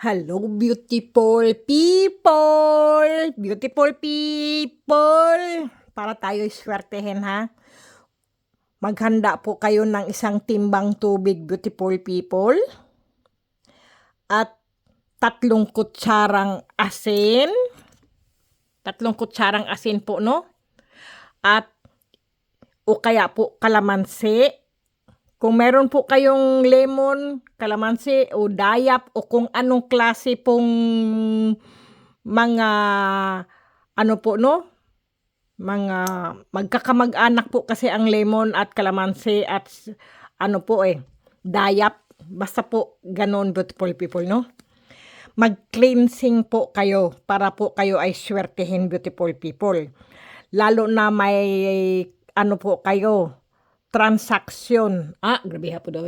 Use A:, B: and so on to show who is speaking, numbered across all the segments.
A: Hello, beautiful people! Beautiful people! Para tayo swertehin, ha? Maghanda po kayo ng isang timbang tubig, beautiful people. At 3 kutsarang asin. 3 kutsarang asin po, no? At o kaya po kalamansi. Kung meron po kayong lemon, kalamansi o dayap o kung anong klase pong mga ano po, no? Mga magkakamag-anak po kasi ang lemon at kalamansi at ano po dayap. Basta po ganon, beautiful people, no? Mag-cleansing po kayo para po kayo ay swertehin, beautiful people. Lalo na may ano po kayo, transaksyon. Grabe po daw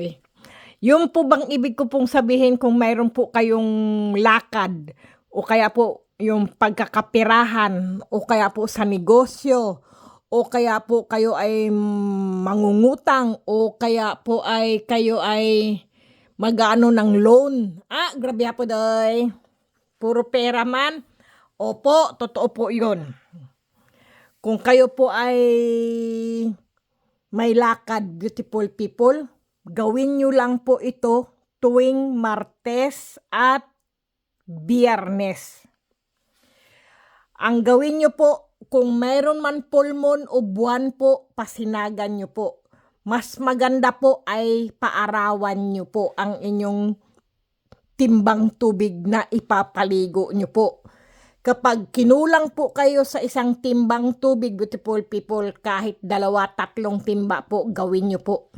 A: Yung po bang ibig ko pong sabihin kung mayroon po kayong lakad o kaya po yung pagkakapirahan o kaya po sa negosyo o kaya po kayo ay mangungutang o kaya po ay kayo ay mag-ano ng loan. Grabe po daw Puro pera man. Opo, totoo po yun. Kung kayo po ay may lakad, beautiful people, gawin nyo lang po ito tuwing Martes at Biyernes. Ang gawin nyo po, kung mayroon man full moon o buwan po, pasinagan nyo po. Mas maganda po ay paarawan nyo po ang inyong timbang tubig na ipapaligo nyo po. Kapag kinulang po kayo sa isang timbang tubig, beautiful people, kahit 2-3 timba po, gawin nyo po.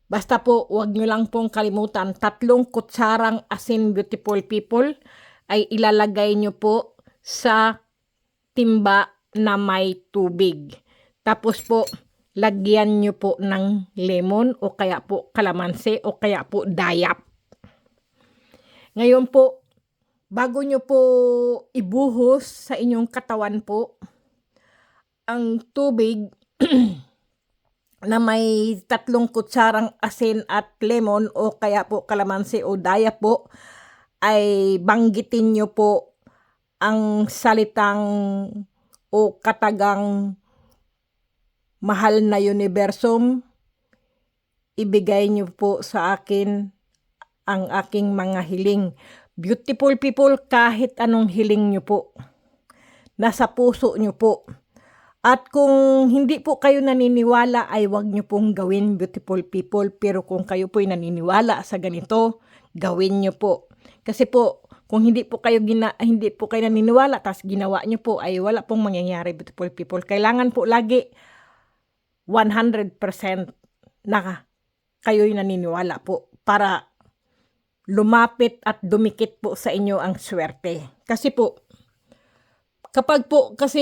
A: Basta po, huwag nyo lang pong kalimutan, 3 kutsarang asin, beautiful people, ay ilalagay nyo po sa timba na may tubig. Tapos po, lagyan nyo po ng lemon o kaya po kalamansi o kaya po dayap. Ngayon po, bago nyo po ibuhos sa inyong katawan po ang tubig na may 3 kutsarang asin at lemon o kaya po kalamansi o daya po, ay banggitin nyo po ang salitang o katagang mahal na universum, ibigay nyo po sa akin ang aking mga hiling. Beautiful people, kahit anong hiling nyo po, nasa puso nyo po. At kung hindi po kayo naniniwala, ay wag nyo pong gawin, beautiful people. Pero kung kayo po'y naniniwala sa ganito, gawin nyo po. Kasi po, kung hindi po kayo naniniwala, tas ginawa nyo po, ay wala pong mangyayari, beautiful people. Kailangan po lagi 100% na kayo'y naniniwala po para lumapit at dumikit po sa inyo ang swerte. Kasi po, kapag po kasi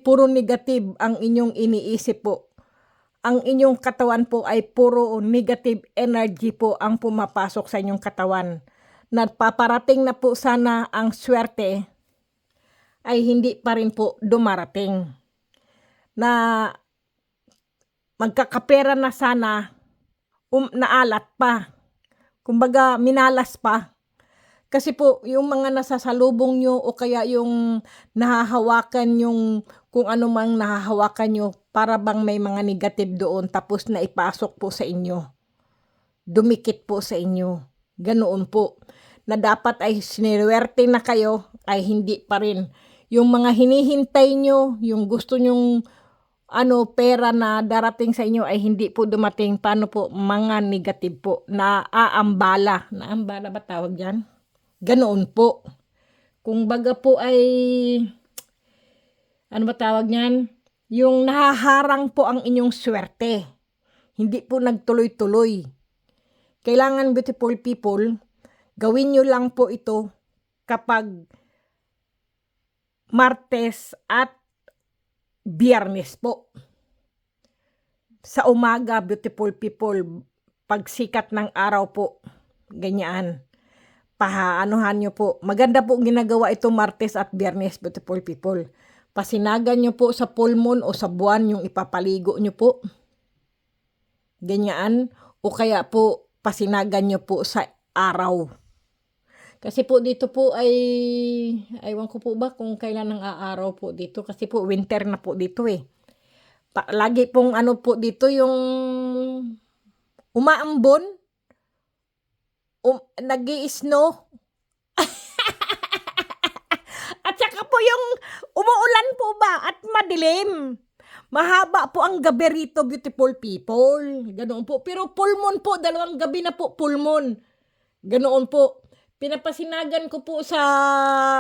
A: puro negative ang inyong iniisip po, ang inyong katawan po ay puro negative energy po ang pumapasok sa inyong katawan. Paparating na po sana ang swerte, ay hindi pa rin po dumarating. Na magkakapera na sana, naalat pa. Kumbaga, minalas pa. Kasi po, yung mga nasasalubong nyo o kaya yung nahahawakan yung kung ano mang nahahawakan nyo, para bang may mga negative doon tapos na ipasok po sa inyo. Dumikit po sa inyo. Ganoon po. Na dapat ay sinirwerte na kayo, ay hindi pa rin. Yung mga hinihintay nyo, yung gusto nyong pera na darating sa inyo ay hindi po dumating. Paano po? Mga negative po. Naaambala. Naambala ba tawag dyan? Ganoon po. Kung baga po ay, ano ba tawag niyan? Yung nahaharang po ang inyong swerte. Hindi po nagtuloy-tuloy. Kailangan, beautiful people, gawin nyo lang po ito kapag Martes at Biyernes po. Sa umaga, beautiful people, pagsikat ng araw po, ganyan. Pahaanuhan nyo po. Maganda po ginagawa ito Martes at Biyernes, beautiful people. Pasinagan nyo po sa full moon o sa buwan yung ipapaligo nyo po. Ganyan. O kaya po, pasinagan nyo po sa araw. Kasi po dito po ay, aywan ko po ba kung kailan ang aaraw po dito. Kasi po winter na po dito eh. Lagi pong ano po dito yung umaambon, nag-i-snow. At saka po yung umuulan po ba at madilim. Mahaba po ang gabi rito, beautiful people. Ganoon po. Pero full moon po, 2 gabi na po full moon. Ganoon po. Pinapasinagan ko po sa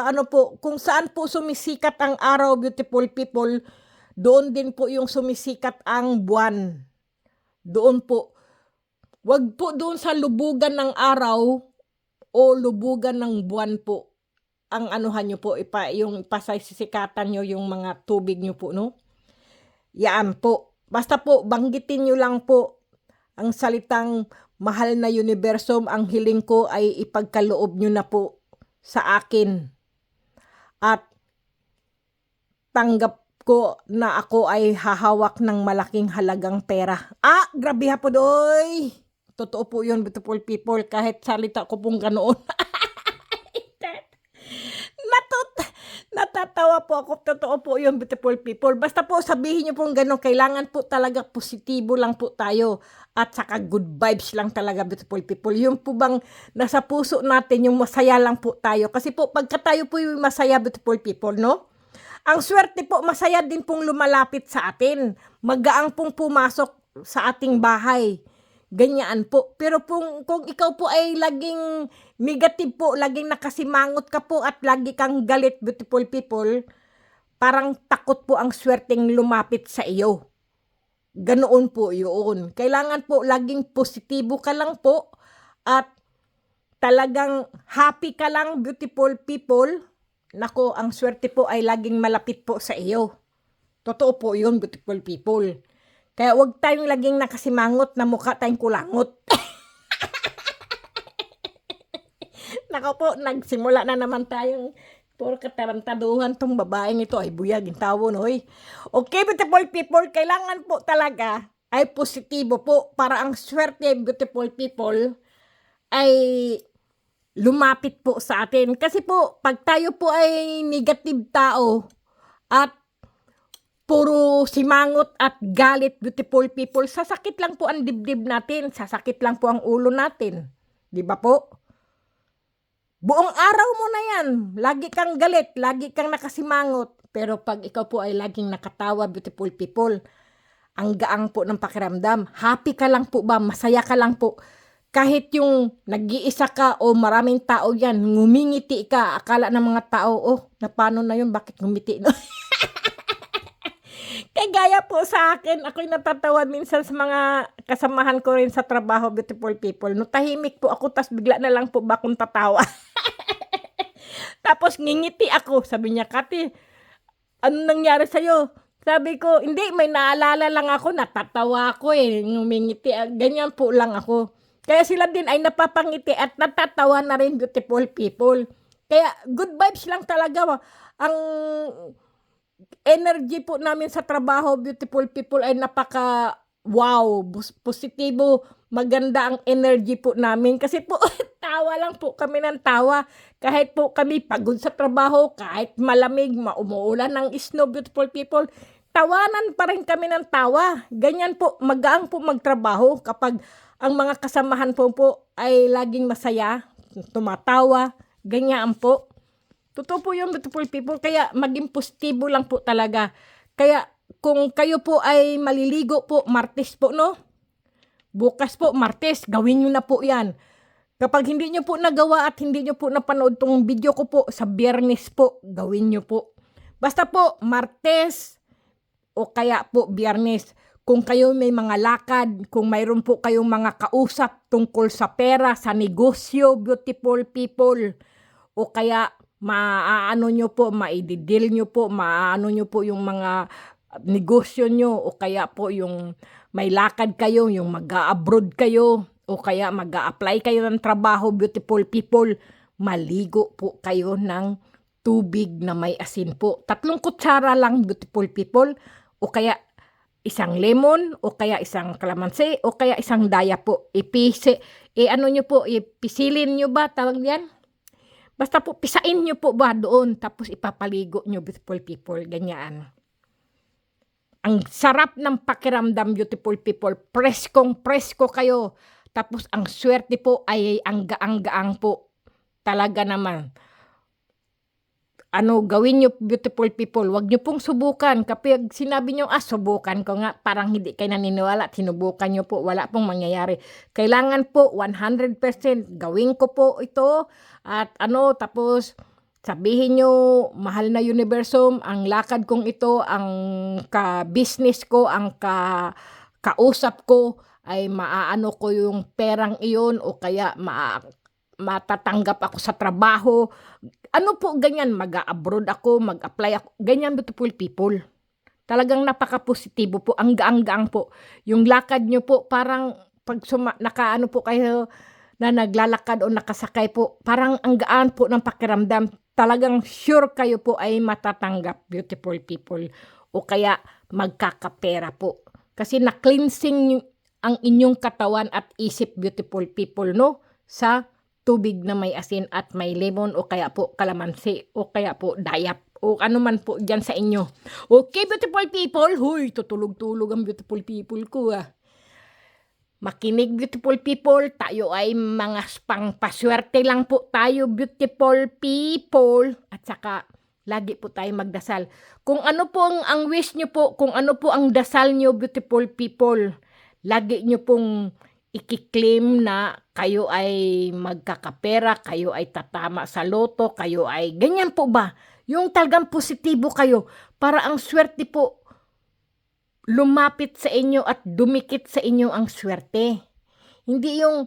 A: ano po, kung saan po sumisikat ang araw, beautiful people, doon din po yung sumisikat ang buwan. Doon po. Wag po doon sa lubugan ng araw o lubugan ng buwan po. Ang anuhan nyo po, yung ipasisisikatan nyo yung mga tubig nyo po, no? Yan po. Basta po, banggitin nyo lang po ang salitang mahal na universo. Ang hiling ko ay ipagkaloob nyo na po sa akin. At tanggap ko na ako ay hahawak ng malaking halagang pera. Grabe ha po doy. Totoo po yun, beautiful people. Kahit salita ko pong ganoon. Natatawa po ako. Totoo po yun, beautiful people. Basta po sabihin nyo pong gano'n, kailangan po talaga positibo lang po tayo. At saka good vibes lang talaga, beautiful people. Yung po bang nasa puso natin, yung masaya lang po tayo. Kasi po pagka tayo po yung masaya, beautiful people, no? Ang swerte po, masaya din pong lumalapit sa atin. Magaang pong pumasok sa ating bahay. Ganyan po. Pero kung ikaw po ay laging negative po, laging nakasimangot ka po at lagi kang galit, beautiful people, parang takot po ang swerteng lumapit sa iyo. Ganoon po yun. Kailangan po laging positibo ka lang po at talagang happy ka lang, beautiful people. Nako, ang swerte po ay laging malapit po sa iyo. Totoo po yun, beautiful people. Kaya wag tayong laging nakasimangot na mukha tayong kulangot. Nako po, nagsimula na naman tayong puro katarantaduhan tong babaeng ito. Ay buyag, yung tawon, hoy. Okay, beautiful people, kailangan po talaga ay positibo po para ang swerte, beautiful people, ay lumapit po sa atin. Kasi po, pag tayo po ay negative tao at puro simangot at galit, beautiful people, sasakit lang po ang dibdib natin, sasakit lang po ang ulo natin. Di ba po? Buong araw mo na yan, lagi kang galit, lagi kang nakasimangot. Pero pag ikaw po ay laging nakatawa, beautiful people, ang gaang po ng pakiramdam. Happy ka lang po ba? Masaya ka lang po. Kahit yung nag-iisa ka o maraming tao yan, ngumingiti ka, akala ng mga tao, na paano na yun, bakit ngumiti? No? Kagaya po sa akin, ako'y natatawa minsan sa mga kasamahan ko rin sa trabaho, beautiful people. No, tahimik po ako, tas bigla na lang po ba akong tatawa. Tapos ngingiti ako, sabi niya, Kati, ano nangyari sa'yo? Sabi ko, hindi, may naalala lang ako, natatawa ako ngumingiti, ganyan po lang ako. Kaya sila din ay napapangiti at natatawa na rin, beautiful people. Kaya good vibes lang talaga. Ang energy po namin sa trabaho, beautiful people, ay napaka wow, positibo, maganda ang energy po namin. Kasi po, tawa lang po kami ng tawa. Kahit po kami pagod sa trabaho, kahit malamig, umuulan ng snow, beautiful people, tawanan pa rin kami ng tawa. Ganyan po, magaang po magtrabaho kapag ang mga kasamahan po ay laging masaya, tumatawa, ganyan po. Totoo po yung beautiful people, kaya maging positibo lang po talaga. Kaya kung kayo po ay maliligo po, Martes po, no? Bukas po, Martes, gawin nyo na po yan. Kapag hindi nyo po nagawa at hindi nyo po napanood tong video ko po, sa Biyernes po, gawin nyo po. Basta po, Martes o kaya po Biyernes. Kung kayo may mga lakad, kung mayroon po kayong mga kausap tungkol sa pera, sa negosyo, beautiful people, o kaya maano nyo po, maididil nyo po, maano nyo po yung mga negosyo nyo, o kaya po yung may lakad kayo, yung mag-a-abroad kayo, o kaya mag-a-apply kayo ng trabaho, beautiful people, maligo po kayo ng tubig na may asin po. 3 kutsara lang, beautiful people, o kaya isang lemon o kaya isang kalamansi o kaya isang daya po. Ano nyo po, ipisilin nyo ba, tawag yan? Basta po, pisain nyo po ba doon, tapos ipapaligo nyo, beautiful people, ganyan. Ang sarap ng pakiramdam, beautiful people, presko kayo. Tapos ang swerte po ay ang gaang-gaang po. Talaga naman. Gawin nyo, beautiful people, wag nyo pong subukan. Kapag sinabi nyo, subukan ko nga, parang hindi kayo naniniwala, sinubukan nyo po, wala pong mangyayari. Kailangan po, 100% gawin ko po ito, at tapos, sabihin nyo, mahal na universo, ang lakad kong ito, ang ka-business ko, ang kausap ko, ay maaano ko yung perang iyon, o kaya matatanggap ako sa trabaho. Ganyan, mag-abroad ako, mag-apply ako, ganyan, beautiful people. Talagang napaka-positibo po, ang gaang-gaang po. Yung lakad nyo po, parang pag nakaano po kayo na naglalakad o nakasakay po, parang ang gaan po ng pakiramdam. Talagang sure kayo po ay matatanggap, beautiful people. O kaya magkakapera po. Kasi na-cleansing ang inyong katawan at isip, beautiful people, no? Sa tubig na may asin at may lemon o kaya po kalamansi o kaya po dayap o ano man po dyan sa inyo. Okay, beautiful people. Huy, tutulog-tulog ang beautiful people ko Makinig, beautiful people. Tayo ay mga pangpaswerte lang po tayo, beautiful people. At saka, lagi po tayo magdasal. Kung ano po ang wish nyo po, kung ano po ang dasal nyo, beautiful people, lagi nyo pong ikiklaim na kayo ay magkakapera, kayo ay tatama sa loto, kayo ay ganyan po ba? Yung talagang positibo kayo para ang swerte po lumapit sa inyo at dumikit sa inyo ang swerte. Hindi yung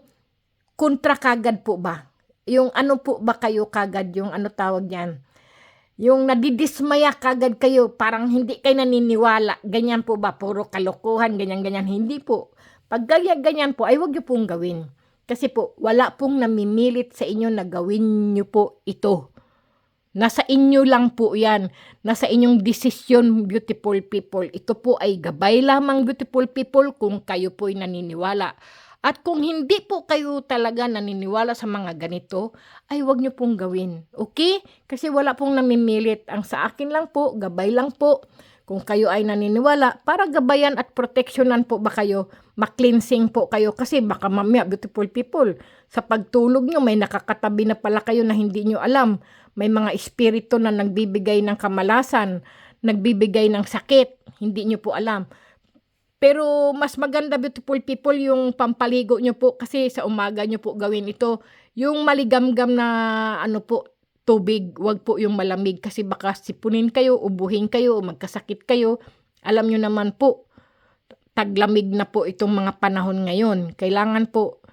A: kontra kagad po ba? Yung ano po ba kayo kagad, yung tawag yan? Yung nadidismaya kagad kayo, parang hindi kayo naniniwala, ganyan po ba? Puro kalokohan, ganyan-ganyan. Hindi po. Pag ganyan po, ay wag nyo pong gawin. Kasi po, wala pong namimilit sa inyo na gawin nyo po ito. Nasa inyo lang po yan. Nasa inyong desisyon, beautiful people. Ito po ay gabay lamang, beautiful people, kung kayo po ay naniniwala. At kung hindi po kayo talaga naniniwala sa mga ganito, ay wag nyo pong gawin. Okay? Kasi wala pong namimilit. Ang sa akin lang po, gabay lang po. Kung kayo ay naniniwala, para gabayan at proteksyonan po ba kayo, ma-cleansing po kayo. Kasi baka mamaya, beautiful people, sa pagtulog nyo, may nakakatabi na pala kayo na hindi nyo alam. May mga espiritu na nagbibigay ng kamalasan, nagbibigay ng sakit, hindi nyo po alam. Pero mas maganda, beautiful people, yung pampaligo nyo po, kasi sa umaga nyo po gawin ito. Yung maligamgam na tubig, wag po yung malamig kasi baka sipunin kayo, ubuhin kayo, magkasakit kayo. Alam nyo naman po, taglamig na po itong mga panahon ngayon. Kailangan po,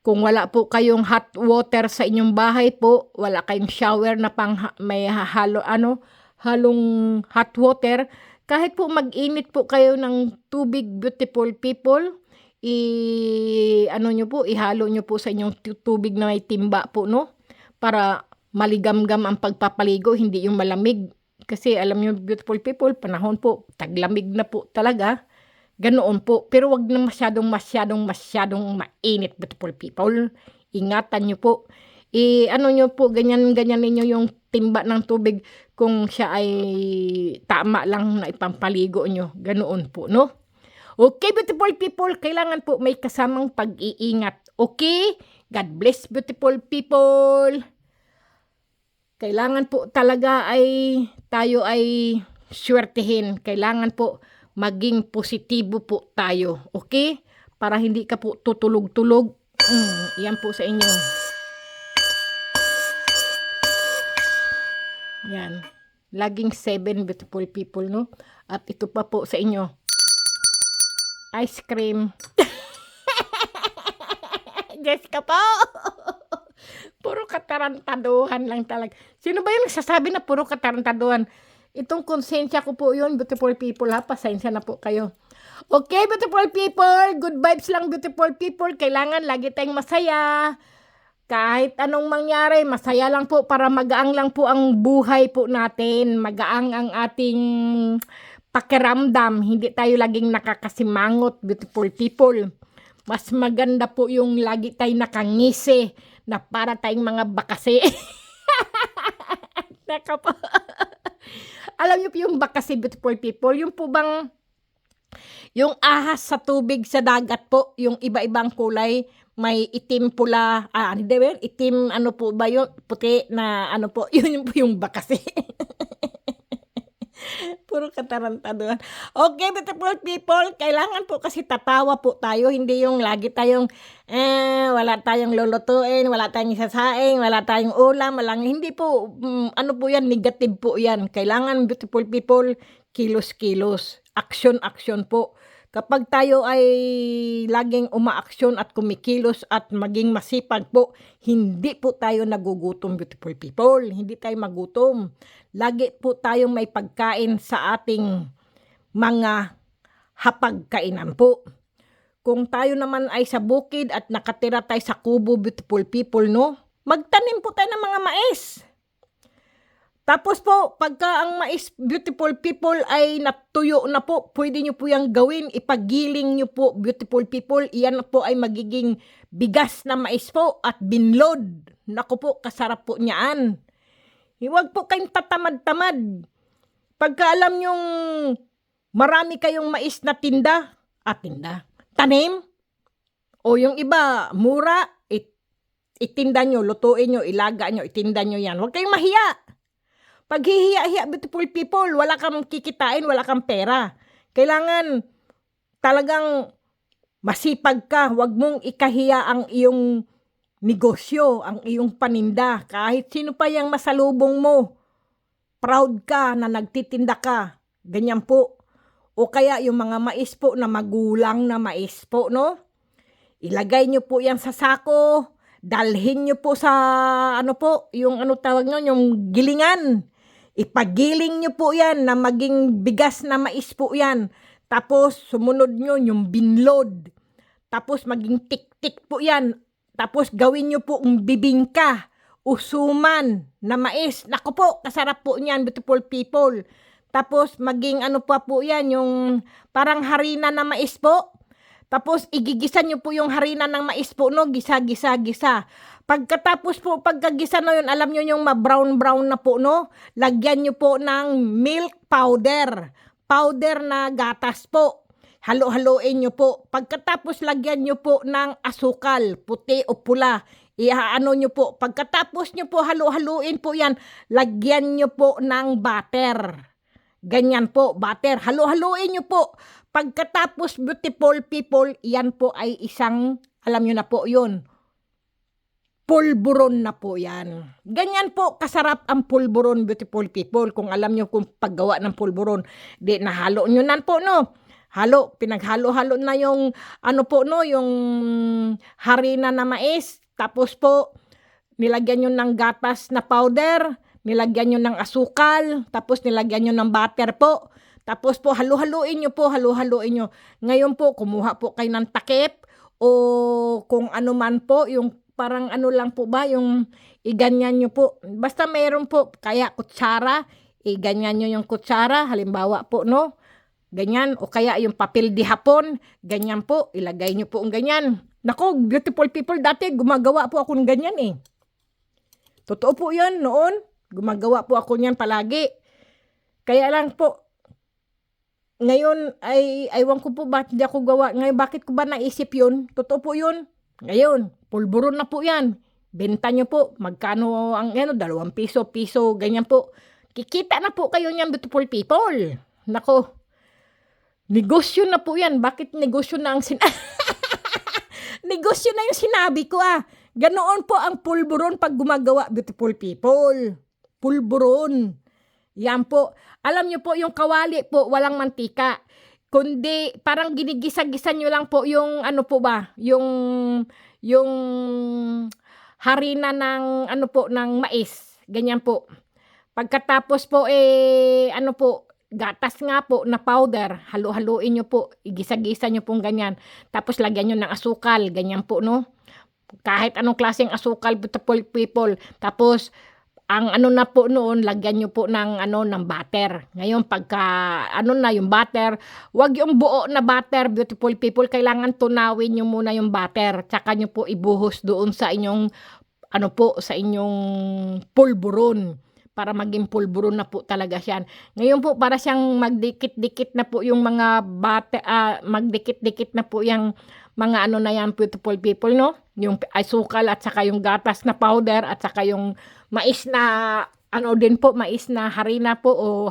A: kung wala po kayong hot water sa inyong bahay po, wala kayong shower na may halong hot water, kahit po mag-init po kayo ng tubig, beautiful people, ihalo nyo po sa inyong tubig na may timba po, no? Para maligamgam ang pagpapaligo, hindi yung malamig. Kasi alam nyo, beautiful people, panahon po, taglamig na po talaga. Ganoon po. Pero wag na masyadong mainit, beautiful people. Ingatan nyo po. Nyo po, ganyan ninyo yung timba ng tubig kung siya ay tama lang na ipampaligo nyo. Ganoon po, no? Okay, beautiful people, kailangan po may kasamang pag-iingat. Okay? God bless, beautiful people. Kailangan po talaga tayo ay swertihin. Kailangan po maging positibo po tayo. Okay? Para hindi ka po tutulog-tulog. Yan po sa inyo. Yan. Laging 7, beautiful people, no? At ito pa po sa inyo. Ice cream. Jessica po. Puro katarantaduhan lang talaga. Sino ba yung nagsasabi na puro katarantaduhan? Itong konsensya ko po yun, beautiful people, ha? Pasensya na po kayo. Okay, beautiful people. Good vibes lang, beautiful people. Kailangan lagi tayong masaya. Kahit anong mangyari, masaya lang po para magaang lang po ang buhay po natin. Magaang ang ating pakiramdam, hindi tayo laging nakakasimangot, beautiful people. Mas maganda po yung lagi tayo nakangisi na para tayong mga bakasi. Naka po. Alam niyo po yung bakasi, beautiful people, yung po bang yung ahas sa tubig sa dagat po, yung iba-ibang kulay, may itim pula, hindi ba yun? Itim, ano po ba yun? Puti na ano po, yun po yung bakasi. Puro katarantaduhan. Okay, beautiful people, kailangan po kasi tatawa po tayo, hindi yung lagi tayong, wala tayong lulutuin, wala tayong isasaing, wala tayong ulam, hindi po, ano po yan, negative po yan. Kailangan, beautiful people, kilos-kilos, action-action po. Kapag tayo ay laging umaaksyon at kumikilos at maging masipag po, hindi po tayo nagugutom, beautiful people. Hindi tayo magutom. Lagi po tayong may pagkain sa ating mga hapagkainan po. Kung tayo naman ay sa bukid at nakatira tayo sa kubo, beautiful people, no? Magtanim po tayo ng mga mais. Tapos po, pagka ang mais, beautiful people, ay natuyo na po, pwede nyo po yung gawin, ipagiling nyo po, beautiful people, iyan po ay magiging bigas na mais po at binlod. Naku po, kasarap po niyaan. Huwag po kayong tatamad-tamad. Pagka alam nyong marami kayong mais na tanim, o yung iba, mura, itinda nyo, lutuin nyo, ilaga nyo, itinda nyo yan. Huwag kayong mahiya. Pag hihiya-hiya, beautiful people, wala kang kikitain, wala kang pera. Kailangan talagang masipag ka. Huwag mong ikahiya ang iyong negosyo, ang iyong paninda. Kahit sino pa yung masalubong mo, proud ka na nagtitinda ka. Ganyan po. O kaya yung mga mais po na magulang na mais po, no? Ilagay nyo po yan sa sako. Dalhin nyo po sa, ano po, yung ano tawag nyo, yung gilingan. Ipagiling nyo po yan na maging bigas na mais po yan. Tapos sumunod nyo yung binlod. Tapos maging tik-tik po yan. Tapos gawin nyo po ang bibingka, usuman na mais. Naku po, kasarap po niyan, beautiful people. Tapos maging ano pa po yan, yung parang harina na mais po. Tapos igigisa nyo po yung harina ng mais po, no? Gisa. Pagkatapos po, pagkagisa na yun, alam nyo yung ma-brown-brown na po, no? Lagyan nyo po ng milk powder. Powder na gatas po. Halo-haloin nyo po. Pagkatapos, lagyan nyo po ng asukal, puti o pula. Iaano nyo po. Pagkatapos nyo po, halo-haluin po yan. Lagyan nyo po ng butter. Ganyan po, butter. Halo-haluin nyo po. Pagkatapos, beautiful people, yan po ay isang, alam nyo na po yun, pulburon na po yan. Ganyan po kasarap ang pulburon, beautiful people. Kung alam nyo kung paggawa ng pulburon, di nahalo nyo nan po, no? Halo, pinaghalo-halo na yung, ano po, no? Yung harina na mais. Tapos po, nilagyan nyo ng gatas na powder. Nilagyan nyo ng asukal. Tapos nilagyan nyo ng butter po. Tapos po, halo-haloin nyo po, halo-haloin nyo. Ngayon po, kumuha po kayo ng takip. O kung ano man po, yung parang ano lang po ba, yung iganyan nyo po. Basta mayroon po, kaya kutsara, iganyan nyo yung kutsara, halimbawa po, no? Ganyan, o kaya yung papel di hapon, ganyan po, ilagay nyo po ang ganyan. Nako, beautiful people, dati gumagawa po ako ng ganyan eh. Totoo po yan, noon, gumagawa po ako niyan palagi. Kaya lang po, ngayon ay, aywan ko po ba't hindi ako gawa. Ngayon, bakit ko ba naisip yun? Totoo po yun. Ngayon, pulburon na po yan. Benta nyo po. Magkano ang 2 piso, ganyan po. Kikita na po kayo niyan, beautiful people. Nako, negosyo na po yan. Bakit negosyo na ang negosyo na yung sinabi ko ah. Ganoon po ang pulburon pag gumagawa, beautiful people. Pulburon. Yan po. Alam nyo po, yung kawali po, walang mantika. Kundi, parang ginigisa-gisa nyo lang po yung, ano po ba, yung harina ng, ano po, ng mais. Ganyan po. Pagkatapos po, ano po, gatas nga po na powder. Halo-haluin nyo po. Igisa-gisa nyo pong ganyan. Tapos, lagyan nyo ng asukal. Ganyan po, no? Kahit anong klaseng asukal, beautiful people. Tapos, ang ano na po noon, lagyan nyo po ng ano, ng butter. Ngayon, pagka ano na yung butter, wag yung buo na butter, beautiful people. Kailangan tunawin nyo muna yung butter. Tsaka nyo po ibuhos doon sa inyong, ano po, sa inyong pulburon. Para maging pulburon na po talaga siya. Ngayon po, para siyang magdikit-dikit na po yung mga butter, magdikit-dikit na po yung mga ano na yan, beautiful people, no? Yung asukal at saka yung gatas na powder at saka yung mais na ano din po, mais na harina po o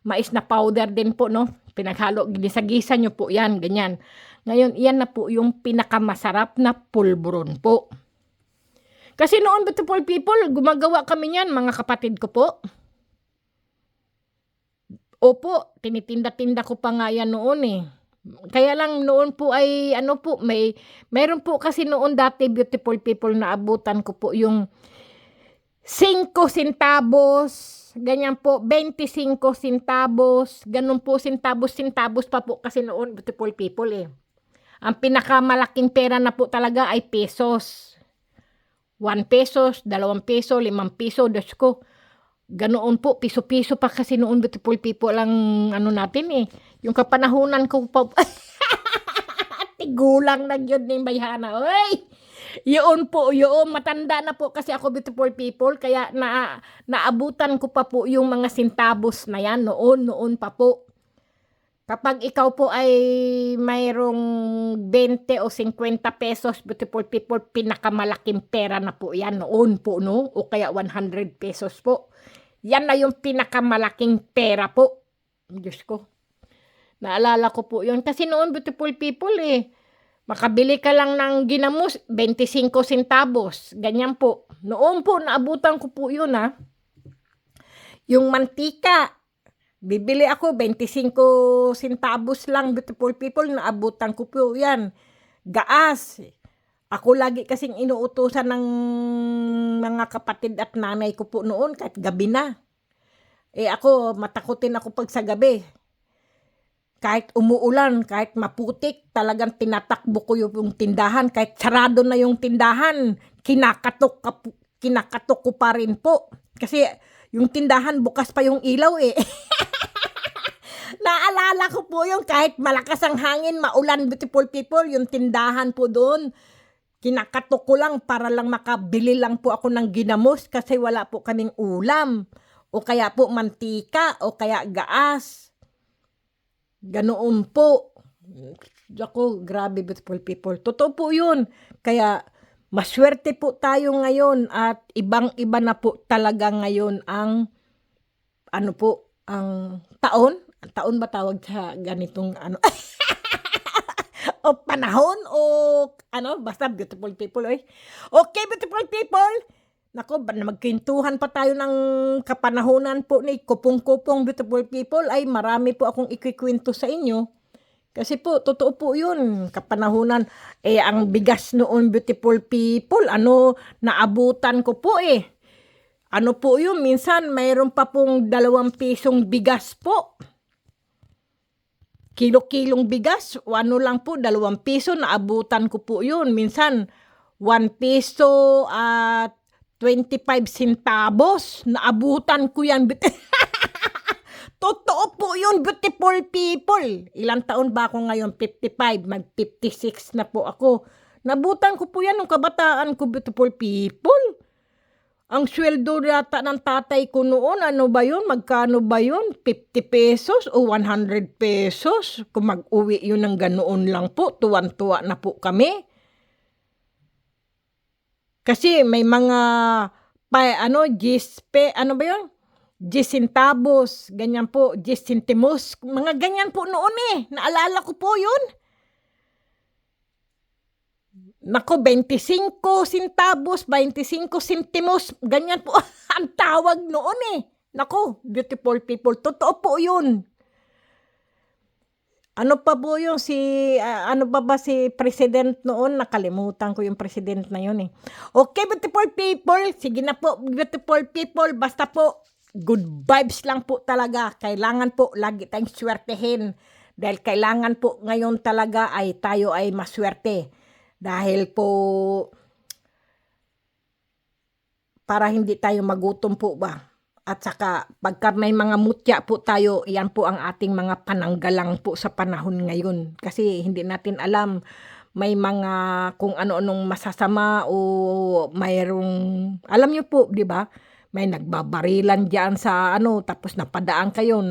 A: mais na powder din po, no? Pinaghalo, ginisa-gisa nyo po yan, ganyan. Ngayon, yan na po yung pinakamasarap na pulburon po. Kasi noon, beautiful people, gumagawa kami yan, mga kapatid ko po. Opo, tinitinda-tinda ko pa nga yan noon eh. Kaya lang noon po ay ano po, mayroon po kasi noon dati, beautiful people, na abutan ko po yung 5 centavos, ganyan po, 25 centavos, ganun po, centavos pa po kasi noon, beautiful people eh. Ang pinakamalaking pera na po talaga ay pesos. 1 pesos, 2 peso, 5 peso, Diyos ko. Ganoon po, piso-piso pa kasi noon, beautiful people, ang ano natin eh. Yung kapanahunan ko pa, tigulang na yun ni Bayhana. Oy! Yun po, yun. Matanda na po kasi ako, beautiful people. Kaya naabutan ko pa po yung mga centavos na yan. Noon pa po. Kapag ikaw po ay mayroong 20 o 50 pesos, beautiful people, pinakamalaking pera na po yan. Noon po, no? O kaya 100 pesos po. Yan na yung pinakamalaking pera po. Diyos ko. Naalala ko po yun. Kasi noon, beautiful people eh. Makabili ka lang ng ginamos, 25 centavos. Ganyan po. Noon po, naabutan ko po yun ha. Yung mantika, bibili ako, 25 centavos lang, beautiful people, naabutan ko po yan. Gaas. Ako lagi kasing inuutusan ng mga kapatid at nanay ko po noon, kahit gabi na. Eh ako, matakutin ako pag sa gabi. Kahit umuulan, kahit maputik, talagang tinatakbo ko yung tindahan. Kahit sarado na yung tindahan, kinakatok ko pa rin po. Kasi yung tindahan, bukas pa yung ilaw eh. Naalala ko po yung kahit malakas ang hangin, maulan, beautiful people, yung tindahan po doon. Kinakatok ko lang para lang makabili lang po ako ng ginamos kasi wala po kaming ulam. O kaya po mantika, o kaya gaas. Ganoon po. Ako, grabe, beautiful people. Totoo po yun. Kaya, maswerte po tayo ngayon at ibang-iba na po talaga ngayon ang, ano po, ang taon. Ang taon ba tawag sa ganitong, ano, o panahon, o, ano, basta beautiful people, eh. Okay, beautiful people. Nako, magkwentuhan pa tayo ng kapanahonan po ni kupong-kupong, beautiful people, ay marami po akong ikikwento sa inyo. Kasi po, totoo po yun, kapanahonan. Eh, ang bigas noon, beautiful people, ano, naabutan ko po eh. Ano po yun, minsan mayroon pa pong 2 pisong bigas po. Kilo-kilong bigas, o ano lang po, 2 piso, naabutan ko po yun. Minsan, 1 piso at 25 centavos, naabutan ko yan. Totoo po yun, beautiful people. Ilang taon ba ako ngayon? 55, mag-56 na po ako. Nabutan ko po yan nung kabataan ko, beautiful people. Ang sweldo yata ng tatay ko noon, ano ba yun? Magkano ba yun? 50 pesos o 100 pesos? Kung mag-uwi yun ng ganoon lang po, tuwan-tuwa na po kami. Kasi may mga, ano ba yun? 10 centavos, ganyan po, 10 centimos, mga ganyan po noon eh. Naalala ko po yun. Nako, 25 centavos, 25 centimos, ganyan po ang tawag noon eh. Nako, beautiful people, totoo po yun. Ano pa po yung ano ba si president noon? Nakalimutan ko yung president na yun eh. Okay, beautiful people, sige na po, beautiful people, basta po, good vibes lang po talaga. Kailangan po lagi tayong swertehin. Dahil kailangan po ngayon talaga ay tayo ay maswerte. Dahil po para hindi tayo magutom po ba. At saka pagka may mga mutya po tayo, yan po ang ating mga pananggalang po sa panahon ngayon. Kasi hindi natin alam, may mga kung ano-anong masasama o mayroong, alam niyo po, di ba? May nagbabarilan diyan sa ano, tapos napadaan kayo,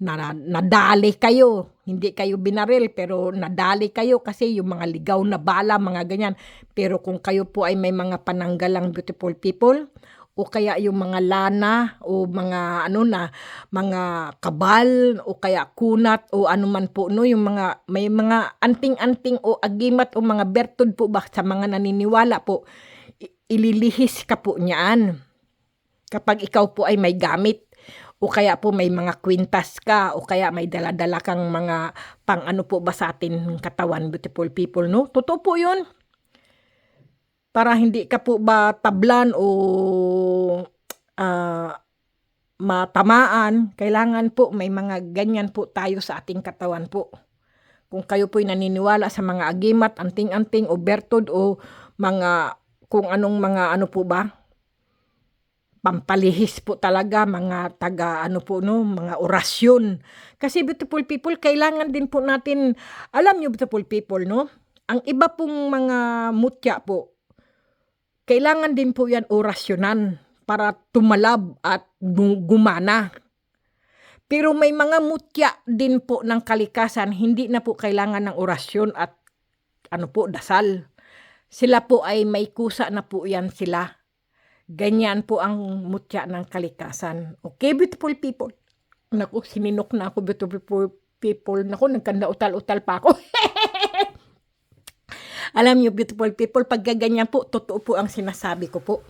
A: nadali kayo. Hindi kayo binaril, pero nadali kayo kasi yung mga ligaw na bala, mga ganyan. Pero kung kayo po ay may mga pananggalang beautiful people, o kaya yung mga lana o mga ano na mga kabal o kaya kunat o ano man po no, yung mga may mga anting-anting o agimat o mga bertud po ba sa mga naniniwala po, ililihis ka po niyan kapag ikaw po ay may gamit o kaya po may mga kwintas ka o kaya may dala-dala kang mga pang ano po ba sa atin katawan, beautiful people, no? Totoo po yun. Para hindi ka po ba tablan o matamaan, kailangan po may mga ganyan po tayo sa ating katawan po. Kung kayo po'y naniniwala sa mga agimat, anting-anting o bertod o mga kung anong mga ano po ba, pampalihis po talaga, mga taga ano po no, mga orasyon. Kasi beautiful people, kailangan din po natin, alam nyo beautiful people no, ang iba pong mga mutya po, kailangan din po yan orasyonan para tumalab at gumana. Pero may mga mutya din po ng kalikasan, hindi na po kailangan ng orasyon at ano po, dasal. Sila po ay may kusa na po yan sila. Ganyan po ang mutya ng kalikasan. Okay, beautiful people. Naku, sininok na ako, beautiful people. Naku, nagkanda utal-utal pa ako. Alam niyo, beautiful people, pag ganyan po, totoo po ang sinasabi ko po.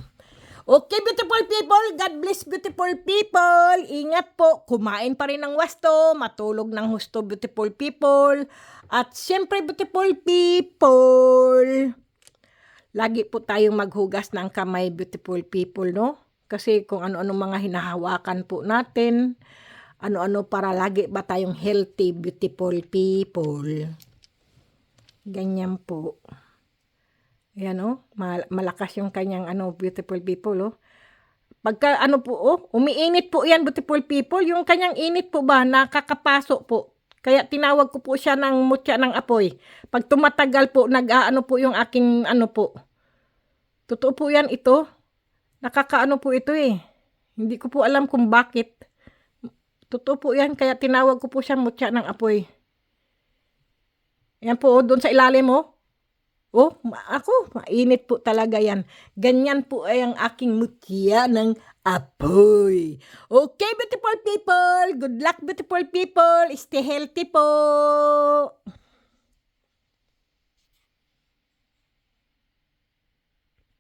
A: Okay, beautiful people, God bless beautiful people. Ingat po, kumain pa rin ng wasto, matulog ng husto beautiful people. At syempre beautiful people, lagi po tayong maghugas ng kamay beautiful people, no? Kasi kung ano-ano mga hinahawakan po natin, ano-ano para lagi ba tayong healthy beautiful people. Ganyan po. Ayan malakas yung kanyang beautiful people Pagka umiinit po yan beautiful people, yung kanyang init po ba nakakapasok po. Kaya tinawag ko po siya ng mutya ng apoy. Pag tumatagal po, po yung aking po. Totoo po yan ito. Nakakaano po ito Hindi ko po alam kung bakit. Totoo po yan, kaya tinawag ko po siya mutya ng apoy. Yan po, doon sa ilalim mainit po talaga yan. Ganyan po ay ang aking mutya ng apoy. Okay, beautiful people. Good luck, beautiful people. Stay healthy po.